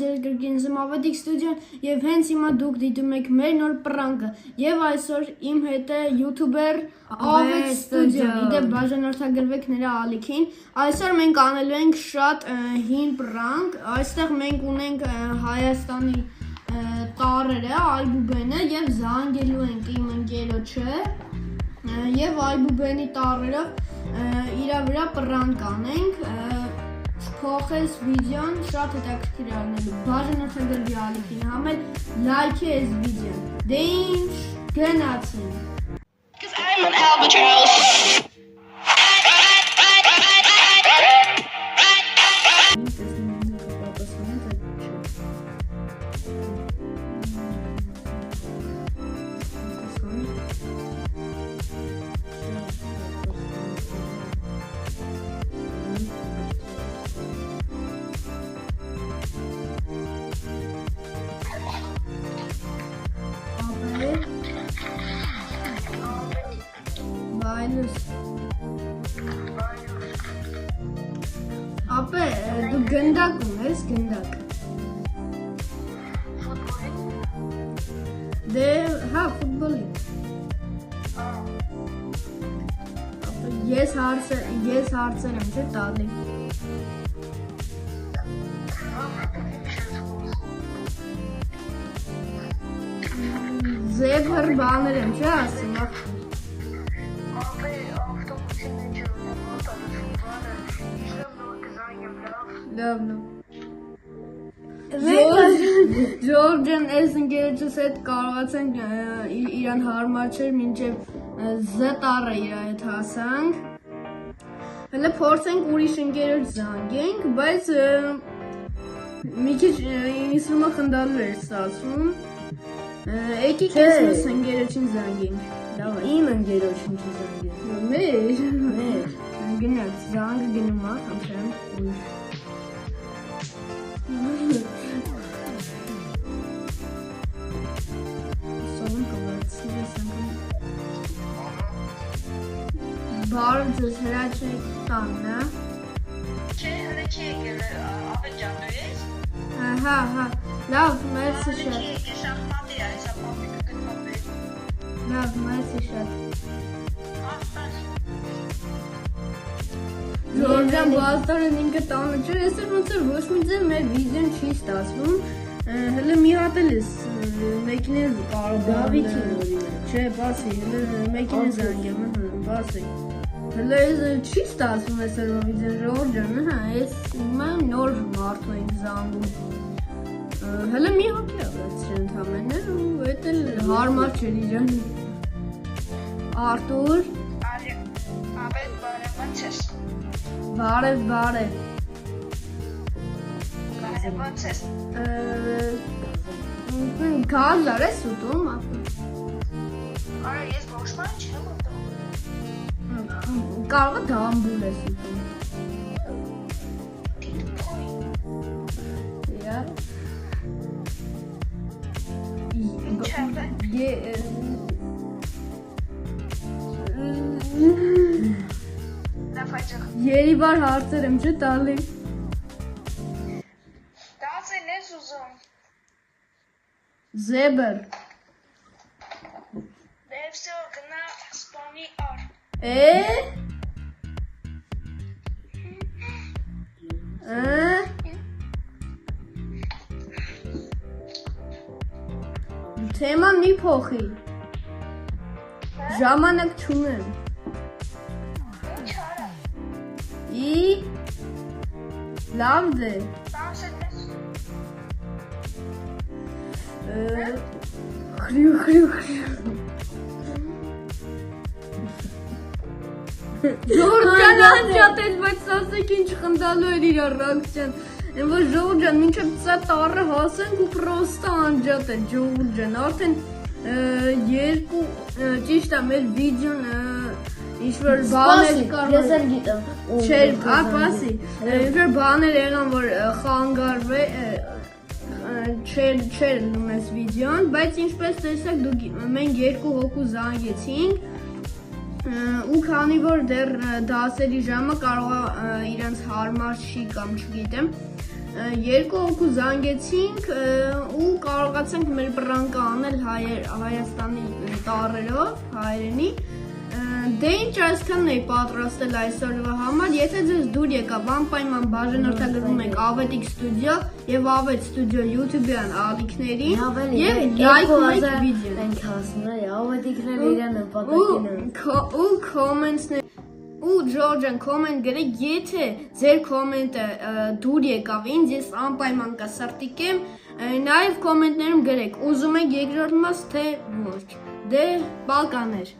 ձեր գրքին Զմավետիկ ստուդիոն եւ հենց հիմա դուք դիտում եք մեր նոր պրանկը եւ այսօր իմ հետ է յութուբեր Ավետ ստուդիոն իդե բաժանորդագրվեք նրա ալիքին այսօր մենք անելու ենք շատ հին պրանկ այստեղ մենք ունենք Հայաստանի տարերը Այբուբենը եւ զանգելու ենք իմ ընկերոջը եւ Այբուբենի տարերով իրա վրա պրանկ անենք Փոխես վիդեոն շատ հետաքրքիր արնելու բաժանորդագրվի ալիքին համել լայքի այս վիդեոն դե ինչ գնացինք I'm an albatross. Ապե, դու գնդակ ունես, գնդակ Դե, հա, ֆուտբոլի Ապե, ես հարցեր եմ, չէ, տալի Զեբր բաներ եմ, չէ, ասում Լավնո Ժորժեն ես ընկերոջս հետ կարողացանք իրան հարմար չէր մինչև Z տառը իրա հետ հասանք Հələ փորձենք ուրիշ ընկերոջ զանգենք, բայց մի քիչ ինձ թվում է խնդալու էր ստացվում Եկի քեզ մեզ ընկերոջին զանգենք Իմ ընկերոջին չզանգենք Մեր Մեր Զանգը գնում է, խնդրեմ Բարը ձեզ հրաչեք տանն է Չէ, հələ չի եկել, Ավետ ջան դու ես? Հա, լավ, մերսի շատ Հələ չի եկել, շախմատի է, այսա պապիկը գտնապել Լավ, մերսի շատ Ժորժան բաստարեն ինքը տանը չէր, ես էր ոնց էր ոչ մի ձև մեր վիդեոն չի ստացվում Հələ մի հատ էլ ես մեկին էլ կարող Դավիթին օրինակ Չէ, բասի, հələ մեկին է զանգեմ, բասի Հələ ես չի ստացվում ես էր վիդեոն Ժորժան, հա, ես հիմա նոր մարդու ենք զանգում Հələ մի հատ է ավրացրի ընդամենը ու էտ էլ հարմար չէր իրան Արտուր Ավետ բարև, ոնց ես? Բարև Բարև, ոնց ես? Գազար ես ուտում Արա, ես ոչ բան չեմ ուտում Կարող է դամբուլ ես ուտում Երիբար հարցեր եմ չէ տալի Դասեն ես ուզում Զեբր Դե վսո գնա սպանի ար Թեման մի փոխի Ժամանակ չունեմ Ինչ արա Լավ դե Դասեն ես Խրիու Ժորժան անջատել, բայց սասեք ինչ խնդալու էր իր ռակցիան Են որ Ժորժան, մինչև ծա տարը հասենք ու պրոստը անջատել Ժորժան Արդեն երկու, ճիշտ է մեր վիդեոն ինչ-որ բաներ Ես էլ գիտեմ Չէր, ապասի, ինչ-որ բաներ եղան, որ խանգարվե չէր մեզ վիդեոն, բայց ինչպես տեսակ մենք երկու հոգու զանգեցինք ու քանի որ դեռ դասերի ժամը կարող է իրանց հարմար չի կամ չգիտեմ Երկու հոգու զանգեցինք ու կարողացանք մեր բռանկը անել Հայաստանի տառերով, հայերենի։ Դե ինչ այսքանն էի պատրաստել այսօրվա համար, եթե ձեզ դուր եկավ անպայման բաժանորդագրվում եք Ավետիք ստուդիո եւ Ավետ ստուդիո YouTube-յան ալիքներին եւ լայքում եք վիդեոն։ Մենք ասում ենք, ավետիքները իրեն նպատակին են։ Ու կոմենտներ ու Ջորջան կոմենտ գրեք, եթե ձեր կոմենտը դուր եկավ ինձ, ես անպայման կսրտիկեմ, նաեւ կոմենտներում գրեք, ուզում եք երկրորդ մաս թե ոչ։ Դե բալկաներ։